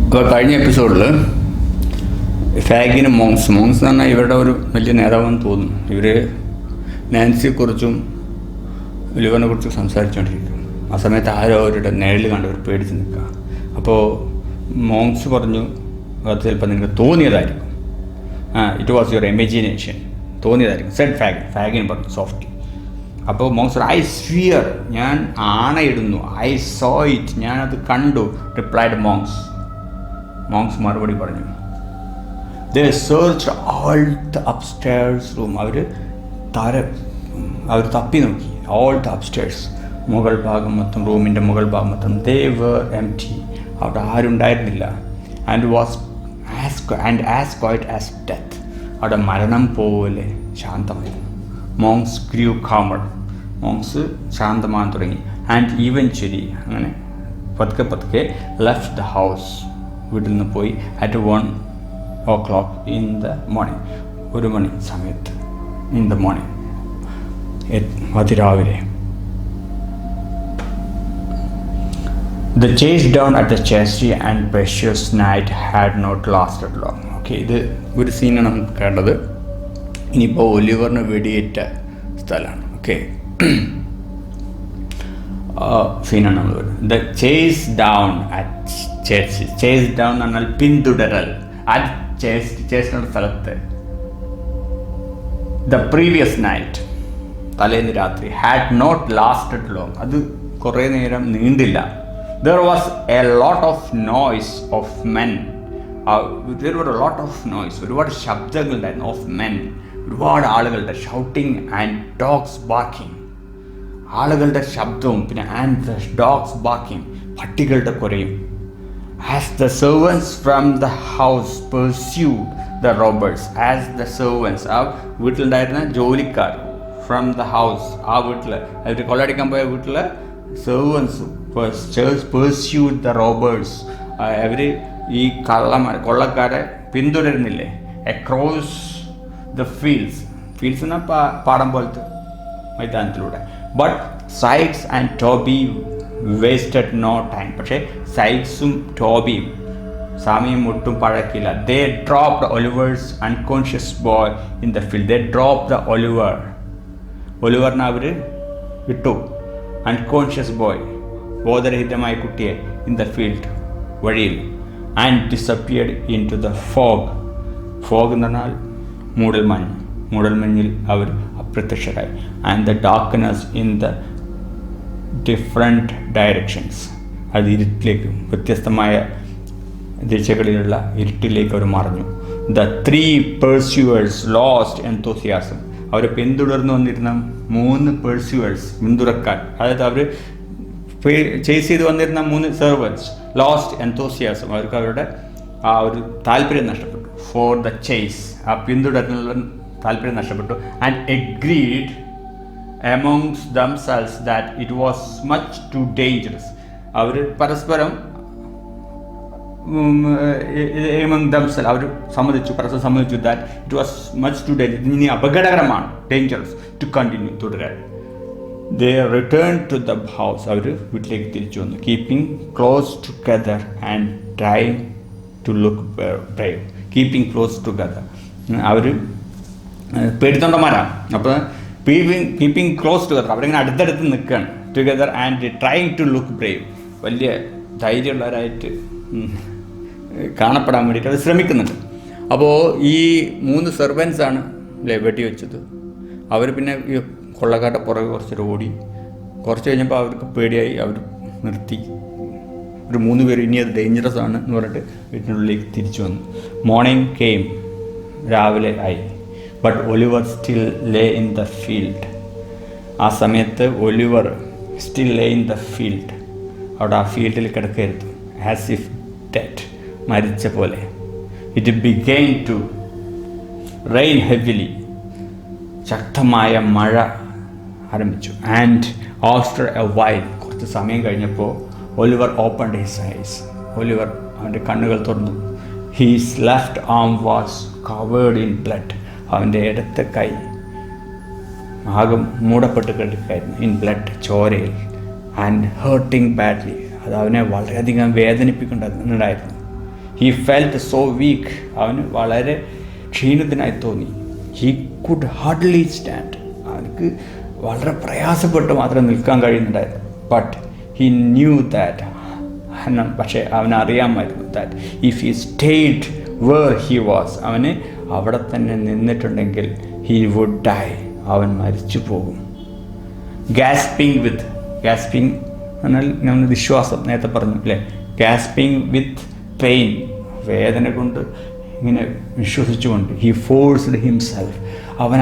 അപ്പോൾ കഴിഞ്ഞ എപ്പിസോഡിൽ ഫാഗിനും മോങ്സ് എന്ന് പറഞ്ഞാൽ ഇവരുടെ ഒരു വലിയ നേതാവെന്ന് തോന്നുന്നു. ഇവർ നാൻസിയെക്കുറിച്ചും ഒലിവറിനെ കുറിച്ചും സംസാരിച്ചുകൊണ്ടിരിക്കും. ആ സമയത്ത് ആരോ അവരുടെ നിഴൽ കണ്ട് അവർ പേടിച്ച് നിൽക്കുക. അപ്പോൾ മോങ്സ് പറഞ്ഞു, അത് ചിലപ്പോൾ നിങ്ങൾക്ക് തോന്നിയതായിരിക്കും, ഇറ്റ് വാസ് യുവർ ഇമാജിനേഷൻ, തോന്നിയതായിരിക്കും. സെഡ് ഫാഗിൻ പറഞ്ഞു സോഫ്റ്റ്ലി. അപ്പോൾ മോങ്സ് ഐ സ്വിയർ, ഞാൻ ആണയിടുന്നു, ഐ സോ ഇറ്റ്, ഞാനത് കണ്ടു. റിപ്ലൈഡ് മോങ്സ് മറുപടി പറഞ്ഞു, they searched all the upstairs room, അവർ തപ്പി നോക്കി. ഓൾ ദ അപ്സ്റ്റേഴ്സ്, മുകൾ ഭാഗം മൊത്തം, റൂമിൻ്റെ മുകൾ ഭാഗം മൊത്തം. ദേ വർ എംപ്റ്റി, അവിടെ ആരും ഉണ്ടായിരുന്നില്ല. And as quiet as death, അവിടെ മരണം പോലെ ശാന്തമായിരുന്നു. മോങ്സ് ഗ്രൂ കാമർ, മോങ്സ് ശാന്തമാകാൻ തുടങ്ങി. ആൻഡ് ഈവൻച്വലി, അങ്ങനെ പതുക്കെ ലെഫ്റ്റ് ദ ഹൗസ്, വീട്ടിൽ നിന്ന് പോയി. അറ്റ് 1 in the morning, 1 മണി സമയത്ത്, ഇൻ ദ മോർണിംഗ്, അതിരാവിലെ. The chase down at the chastity and precious night had not lasted long. Okay, ഇത് ഒരു സീനാണ് നമുക്ക് കണ്ടത്. ഇനിയിപ്പോൾ ഒലിവറിന് വെടിയേറ്റ സ്ഥലമാണ്. ഓക്കെ, സീനാണ് നമ്മൾ വരുന്നത്. The chase down at chase. Chase down എന്ന് പറഞ്ഞാൽ പിന്തുടരൽ. അറ്റ് ചേസിനുള്ള സ്ഥലത്ത് ദ പ്രീവിയസ് നൈറ്റ്, തലേന്ന് രാത്രി, ഹാഡ് നോട്ട് ലാസ്റ്റഡ് ലോങ്, അത് കുറേ നേരം നീണ്ടില്ല. There was a lot of noise of men. There were a lot of noise. ഒരുപാട് ശബ്ദങ്ങളുണ്ടായിരുന്നു. ഓഫ് മെൻ, ഒരുപാട് ആളുകളുടെ ഷൗട്ടിങ് ആൻഡ് ഡോഗ്സ് ബാർക്കിംഗ്. ആളുകളുടെ ശബ്ദവും പിന്നെ ആൻഡ് ദ ഡോഗ്സ് ബാർക്കിംഗ്, പട്ടികളുടെ കുരയും. As the servants from the house pursued the robbers. As the servants, ആ വീട്ടിലുണ്ടായിരുന്ന ജോലിക്കാർ, ഫ്രം ദ ഹൗസ്, ആ വീട്ടിൽ അവർ കൊള്ളടിക്കാൻ പോയ വീട്ടിലെ സെർവൻസ് pursued the robbers. അവർ ഈ കൊള്ളക്കാരെ പിന്തുടരുന്നില്ലേ. across the fields എന്നാൽ പാടം പോലത്തെ മൈതാനത്തിലൂടെ. but Sikes and Toby wasted no time. പക്ഷേ സൈക്സും ടോബിയും സമയം ഒട്ടും പഴക്കില്ല. they dropped Oliver's unconscious boy in the field. they dropped the ഒലിവറിനെ അവർ വിട്ടു. അൺകോൺഷ്യസ് ബോയ്, ബോധരഹിതമായ കുട്ടിയെ, ഇൻ ദ ഫീൽഡ്, വഴിയിൽ. And disappeared into the fog എന്ന് പറഞ്ഞാൽ മൂടൽമഞ്ഞിൽ അവർ അപ്രത്യക്ഷരായി. And the darkness in the different directions, അത് ഇരുട്ടിലേക്ക്, വ്യത്യസ്തമായ ദിശകളിലുള്ള ഇരുട്ടിലേക്ക് അവർ മറഞ്ഞു. The 3 pursuers lost enthusiasm. അവരെ പിന്തുടർന്നു വന്നിരുന്ന 3 pursuers, പിന്തുടക്കാർ, അതായത് അവർ ചേസ് ചെയ്ത് വന്നിരുന്ന 3 servants ലോസ്റ്റ് enthusiasm, അവർക്ക് അവരുടെ ആ ഒരു താല്പര്യം നഷ്ടപ്പെട്ടു. ഫോർ ദ ചേസ്, ആ പിന്തുടരുന്നുള്ള താല്പര്യം നഷ്ടപ്പെട്ടു. And agreed amongst themselves that it was much too dangerous. അവർ പരസ്പരം among themselves അവർ പരസ്പരം സമ്മതിച്ചു that it was much too dangerous, ഇനി അപകടകരമാണ്, dangerous to continue, തുടരാൻ. they returned to the house, അവർ വീട്ടിലേക്ക് തിരിച്ചു വന്നു. keeping close together and trying to look brave. keeping close together, അവർ പേടിത്തൊണ്ടന്മാരാണ്. അപ്പോൾ കീപ്പിംഗ് ക്ലോസ് ടുഗദർ, അവരിങ്ങനെ അടുത്തടുത്ത് നിൽക്കുകയാണ്. Together and trying to look Brave, വലിയ ധൈര്യമുള്ളവരായിട്ട് കാണപ്പെടാൻ വേണ്ടിയിട്ട് അവർ ശ്രമിക്കുന്നുണ്ട്. അപ്പോൾ ഈ 3 സെർവൻസാണ് വെടി വെച്ചത്. അവർ പിന്നെ ഈ കൊള്ളക്കാരുടെ പുറകെ കുറച്ച് ഓടി. കുറച്ച് കഴിഞ്ഞപ്പോൾ അവർക്ക് പേടിയായി, അവർ നിർത്തി. ഒരു 3 പേര് ഇനി അത് ഡേഞ്ചറസ് ആണ് എന്ന് പറഞ്ഞിട്ട് വീട്ടിനുള്ളിലേക്ക് തിരിച്ചു വന്നു. മോർണിംഗ് കെയിം, രാവിലെ ആയി. But Oliver still Leh in the field. ആ സമയത്ത് Oliver still Leh in the field, അവിടെ ആ ഫീൽഡിൽ കിടക്കരുത്. ആസ് ഇഫ് ഡെഡ്, മരിച്ച പോലെ. ഇറ്റ് ബിഗെയിൻ ടു റെയിൻ ഹെവിലി, ശക്തമായ മഴ ആരംഭിച്ചു. ആൻഡ് ആഫ്റ്റർ എ വൈൽ, കുറച്ച് സമയം കഴിഞ്ഞപ്പോൾ Oliver opened his eyes, Oliver അവൻ്റെ കണ്ണുകൾ തുറന്നു. His left arm was covered in blood, അവൻ്റെ ഇടത്തെ കൈ ആകെ മൂടപ്പെട്ട് കിടക്കായിരുന്നു. ഇൻ ബ്ലഡ്, ചോരയിൽ. ആൻഡ് ഹേർട്ടിങ് ബാഡ്ലി, അത് അവനെ വളരെയധികം വേദനിപ്പിക്കുന്നുണ്ടായിരുന്നു. He felt so weak. അവന് വളരെ ക്ഷീണിതനായി തോന്നി. He could hardly stand. അവനക്ക് വളരെ പ്രയാസപ്പെട്ട് മാത്രം നിൽക്കാൻ കഴിയുന്നുണ്ടായിരുന്നു. ബട്ട് ഹി ന്യൂ ദാറ്റ്, പക്ഷേ അവനറിയാമായിരുന്നു that if he stayed where he was, അവന് അവിടെ തന്നെ നിന്നിട്ടുണ്ടെങ്കിൽ ഹി വുഡ് ഡൈ, അവൻ മരിച്ചു പോകും. ഗ്യാസ്പിംഗ് എന്നാൽ നമ്മൾ വിശ്വാസം നേരത്തെ പറഞ്ഞു അല്ലേ, ഗ്യാസ്പിംഗ് വിത്ത് പെയിൻ, വേദന കൊണ്ട് ഇങ്ങനെ വിശ്വസിച്ചുകൊണ്ട് ഹി ഫോഴ്സ്ഡ് ഹിംസെൽഫ്,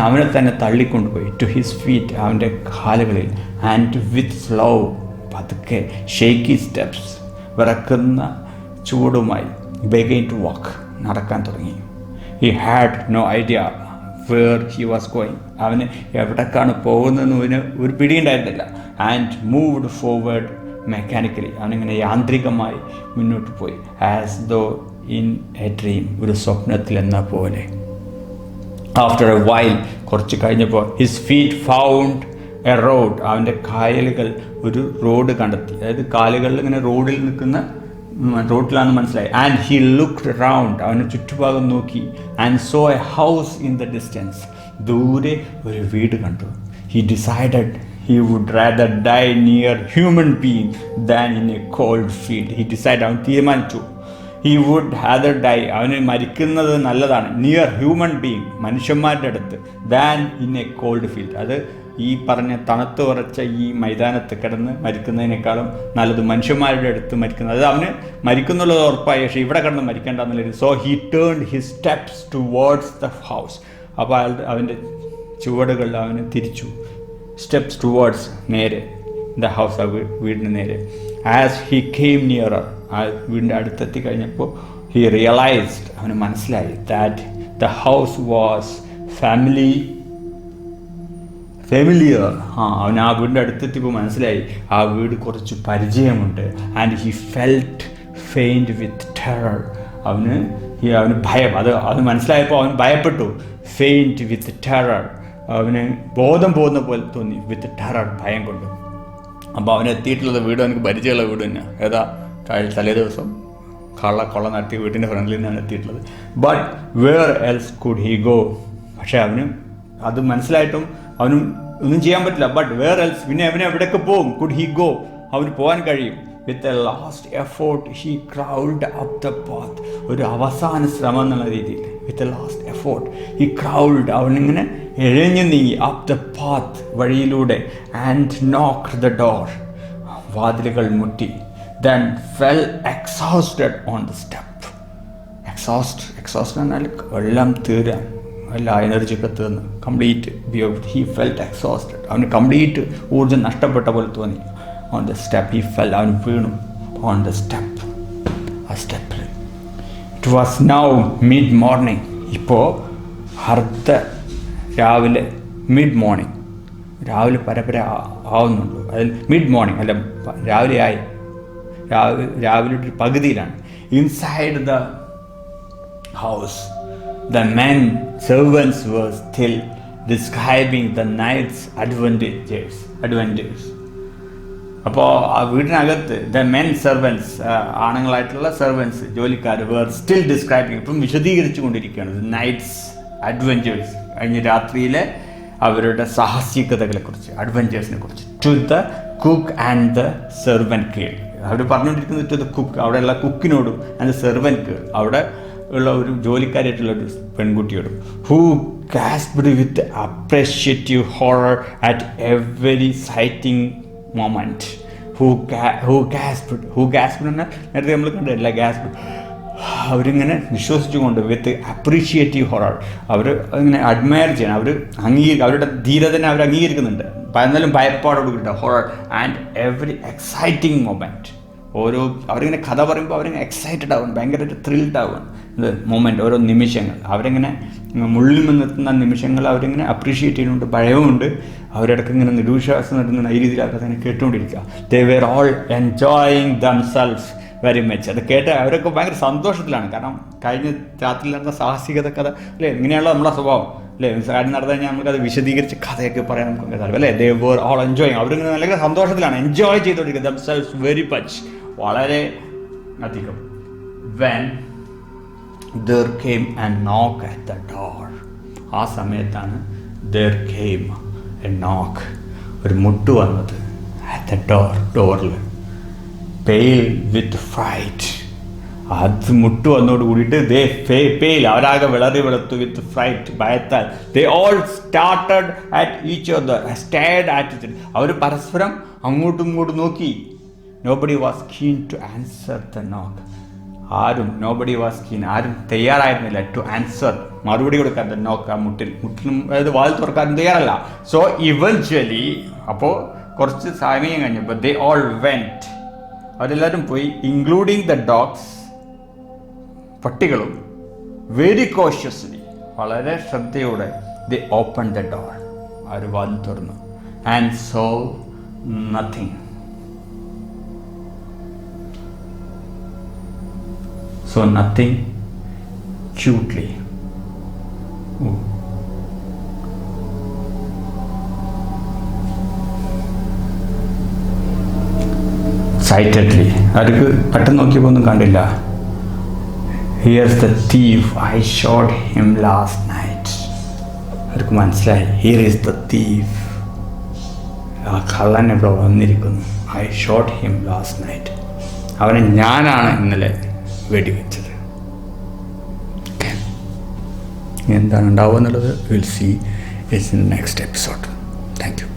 അവനെ തന്നെ തള്ളിക്കൊണ്ടുപോയി ടു ഹിസ് ഫീറ്റ്, അവൻ്റെ കാലുകളിൽ, ആൻഡ് വിത്ത് സ്ലോ, പതുക്കെ ഷേക്കി സ്റ്റെപ്സ്, വിറക്കുന്ന ചൂടുമായി ബെഗൈൻ ടു വാക്ക്, നടക്കാൻ തുടങ്ങി. He had no idea where he was going, അവന് എവിടേക്കാണ് പോകുന്നതെന്ന് ഒരു പിടിയുണ്ടായിരുന്നില്ല. ആൻഡ് മൂവ്ഡ് ഫോർവേഡ് മെക്കാനിക്കലി, അവനിങ്ങനെ യാന്ത്രികമായി മുന്നോട്ട് പോയി. As though in A dream, ഒരു സ്വപ്നത്തിൽ എന്ന പോലെ. ആഫ്റ്റർ എ വൈൽ, കുറച്ച് കഴിഞ്ഞപ്പോൾ, his feet found A road, അവൻ്റെ കാലുകൾ ഒരു റോഡ് കണ്ടെത്തി. അതായത് കാലുകളിൽ ഇങ്ങനെ റോഡിൽ നിൽക്കുന്ന റോഡിലാണെന്ന് മനസ്സിലായി. ആൻഡ് ഹി ലുക്ക്ഡ് അറൗണ്ട്, അവന് ചുറ്റുഭാഗം നോക്കി. And so A house in the distance, ദൂരെ ഒരു വീട് കണ്ടു. He decided he would rather die near human being than in a cold field. He decided, അവൻ തീരുമാനിച്ചു, he would rather die, അവന് മരിക്കുന്നത് നല്ലതാണ്, നിയർ ഹ്യൂമൻ ബീയിങ്, മനുഷ്യന്മാരുടെ അടുത്ത്, than in a cold field, അത് ഈ പറഞ്ഞ തണുത്ത് ഉറച്ച ഈ മൈതാനത്ത് കിടന്ന് മരിക്കുന്നതിനേക്കാളും നല്ലത് മനുഷ്യന്മാരുടെ അടുത്ത് മരിക്കുന്നത്. അത് അവന് മരിക്കുന്നുള്ളത് ഉറപ്പായി, പക്ഷേ ഇവിടെ കിടന്ന് മരിക്കേണ്ടെന്നുള്ളത്. So he turned his steps towards the house, അപ്പോൾ അവൻ്റെ ചുവടുകൾ അവന് തിരിച്ചു. സ്റ്റെപ്സ് ടുവേർഡ്സ്, നേരെ, ദ ഹൗസ്, ആ വീടിന് നേരെ. ആസ് ഹി കെയിം നിയറർ, ആ വീടിൻ്റെ അടുത്തെത്തി കഴിഞ്ഞപ്പോൾ ഹി റിയലൈസ്ഡ്, അവന് മനസ്സിലായി, that the house was familiar. അവൻ ആ വീടിൻ്റെ അടുത്തെത്തിയപ്പോൾ മനസ്സിലായി ആ വീട് കുറച്ച് പരിചയമുണ്ട്. And he felt faint with terror, അവന് ഭയം, അത് മനസ്സിലായപ്പോൾ അവൻ ഭയപ്പെട്ടു. ഫെയിൻറ്റ് വിത്ത് ടെറർ, അവന് ബോധം പോകുന്ന പോലെ തോന്നി. വിത്ത് ടെറർ, ഭയം കൊണ്ട്. അപ്പോൾ അവൻ എത്തിയിട്ടുള്ളത് വീട് അവനക്ക് പരിചയമുള്ള വീട് തന്നെ. ഏതാ, തലേ ദിവസം കൊള്ള നടത്തിയ വീട്ടിൻ്റെ ഫ്രണ്ടിൽ നിന്നാണ് എത്തിയിട്ടുള്ളത്. But where else could he go, പക്ഷേ അവന് അത് മനസ്സിലായിട്ടും അവനും ഒന്നും ചെയ്യാൻ പറ്റില്ല. ബട്ട് വേർ എൽസ്, പിന്നെ അവനെ എവിടെയൊക്കെ പോകും? കുഡ് ഹി ഗോ, അവന് പോകാൻ കഴിയും. With a last effort he crawled up the path, ഒരു അവസാന ശ്രമം എന്നുള്ള രീതിയിൽ. With a last effort he crawled, അവനിങ്ങനെ എഴഞ്ഞു നീങ്ങി. അപ്പ് ദ പാത്ത്, വഴിയിലൂടെ. ആൻഡ് നോക്ക്ഡ് ദ ഡോർ, വാതിലുകൾ മുട്ടി. Then fell exhausted on the step. Exhaust എന്നാൽ എല്ലാം തീരാൻ, എല്ലാ എനർജിയൊക്കെ തീർന്ന് കംപ്ലീറ്റ് ഹി ഫെൽറ്റ് എക്സോസ്റ്റഡ്, അവന് കംപ്ലീറ്റ് ഊർജ്ജം നഷ്ടപ്പെട്ട പോലെ തോന്നി. On the step he fell, അവൻ വീണു. ഓൺ ദ സ്റ്റെപ്പ്, ആ സ്റ്റെപ്പിൽ. It was now mid morning, ഇപ്പോൾ രാവിലെ, മിഡ് മോർണിംഗ്, രാവിലെ പരപ്പര ആവുന്നുള്ളൂ. അതിൽ മിഡ് മോർണിംഗ് അല്ല, രാവിലെ ആയി, രാവിലെ ഒരു പകുതിയിലാണ്. Inside the house the men servants were still describing the night's adventures. അപ്പോൾ ആ വീടിനകത്ത് ദ മെൻ സെർവൻസ്, ആണുങ്ങളായിട്ടുള്ള സെർവൻസ്, ജോലിക്കാർ, വേർ സ്റ്റിൽ ഡിസ്ക്രൈബിങ്, ഇപ്പം വിശദീകരിച്ചു കൊണ്ടിരിക്കുകയാണ് നൈറ്റ്സ് അഡ്വഞ്ചേഴ്സ്, കഴിഞ്ഞ രാത്രിയിലെ അവരുടെ സാഹസികതകളെക്കുറിച്ച്, അഡ്വഞ്ചേഴ്സിനെ കുറിച്ച്. To the cook and the servant girl, അവർ പറഞ്ഞുകൊണ്ടിരിക്കുന്നത് ടു ദ കുക്ക്, അവിടെയുള്ള കുക്കിനോടും, ആൻഡ് ദ സെർവൻറ്റ് ഗേൾ, അവിടെ ഉള്ള ഒരു ജോലിക്കാരായിട്ടുള്ള ഒരു പെൺകുട്ടിയോടും. Who gasped with appreciative horror at every sighting moment. Who gasped എന്നാൽ നേരത്തെ നമ്മൾ കണ്ടില്ല, ഗാസ്പ്ഡ്, അവരിങ്ങനെ വിശ്വസിച്ചുകൊണ്ട്, വിത്ത് അപ്രീഷിയേറ്റീവ് ഹൊറർ, അവർ ഇങ്ങനെ അഡ്മയർ ചെയ്യണം, അവരുടെ ധീരതനെ അവർ അംഗീകരിക്കുന്നുണ്ട്. എന്നാലും ഭയപ്പാടോട് കൂടിയിട്ട് horror and every exciting moment. അവരിങ്ങനെ കഥ പറയുമ്പോൾ അവരിങ്ങനെ എക്സൈറ്റഡ് ആവും, ഭയങ്കരമായിട്ട് ത്രിൽഡ് ആവും. ഇത് മൊമെൻറ്റ്, ഓരോ നിമിഷങ്ങൾ അവരിങ്ങനെ മുള്ളിൽ നിന്നെത്തുന്ന നിമിഷങ്ങൾ അവരിങ്ങനെ അപ്രീഷിയേറ്റ് ചെയ്യുന്നുണ്ട്, ഭയവുമുണ്ട്. അവരിടയ്ക്ക് ഇങ്ങനെ നിരുവിശ്വാസം നടത്തുന്ന ഈ രീതിയിൽ അവരങ്ങനെ കേട്ടുകൊണ്ടിരിക്കുക. They were all enjoying themselves very much. അത് കേട്ട് അവരൊക്കെ ഭയങ്കര സന്തോഷത്തിലാണ്. കാരണം കഴിഞ്ഞ രാത്രിയിൽ നടന്ന സാഹസികത കഥ അല്ലേ, ഇങ്ങനെയുള്ള നമ്മളെ സ്വഭാവം അല്ലേ, കാര്യം നടന്നു കഴിഞ്ഞാൽ നമുക്കത് വിശദീകരിച്ച് കഥയൊക്കെ പറയാൻ നമുക്ക് താല്പര്യം അല്ലേ. ദേ വെർ ഓൾ എൻജോയിങ്, അവരിങ്ങനെ നല്ല സന്തോഷത്തിലാണ്, എൻജോയ് ചെയ്തുകൊണ്ടിരിക്കുക. ദംസെൽവ്സ് വെരി മച്ച്, വളരെ അധികം. When there came a knock at the door. ആ സമയത്താണ് there came a knock, ഒരു മുട്ട് വന്നത് at the door, ഡോറിൽ. pale with fright, അത് മുട്ട് വന്നോട് കൂടിയിട്ട് pale, അവരാകെ വിളറി വെളുത്തു with fright, ഭയത്താൽ. they all started at each other, stared at each other. അവർ പരസ്പരം അങ്ങോട്ടും ഇങ്ങോട്ടും നോക്കി. nobody was keen to answer the knock. nobody was keen, ആരും തയ്യാറായിരുന്നില്ല to answer, മറുപടി കൊടുക്കാൻ the knock, ആ മുട്ടിനും അതായത് വാതിൽ തുറക്കാൻ തയ്യാറല്ല. so eventually, അപ്പോൾ കുറച്ച് സമയം കഴിഞ്ഞപ്പോൾ they all went, അവരെല്ലാവരും പോയി, including the dogs, പട്ടികളും, very cautiously, വളരെ ശ്രദ്ധയോടെ they opened the door, അവർ വാതിൽ തുറന്നു, and saw nothing. So nothing cutely. Excitedly, അവർക്ക് പെട്ടെന്ന് നോക്കിയപ്പോൾ ഒന്നും കണ്ടില്ല. Here's the thief, I shot him last night. അവർക്ക് മനസ്സിലായി, here is the thief, ആ കള്ളൻ ഇവിടെ വന്നിരിക്കുന്നു. I shot him last night, അവനെ ഞാനാണ് ഇന്നലെ വെടിവെച്ചത്. എന്താണ് ഉണ്ടാവുക എന്നുള്ളത് will see in next episode. Thank you.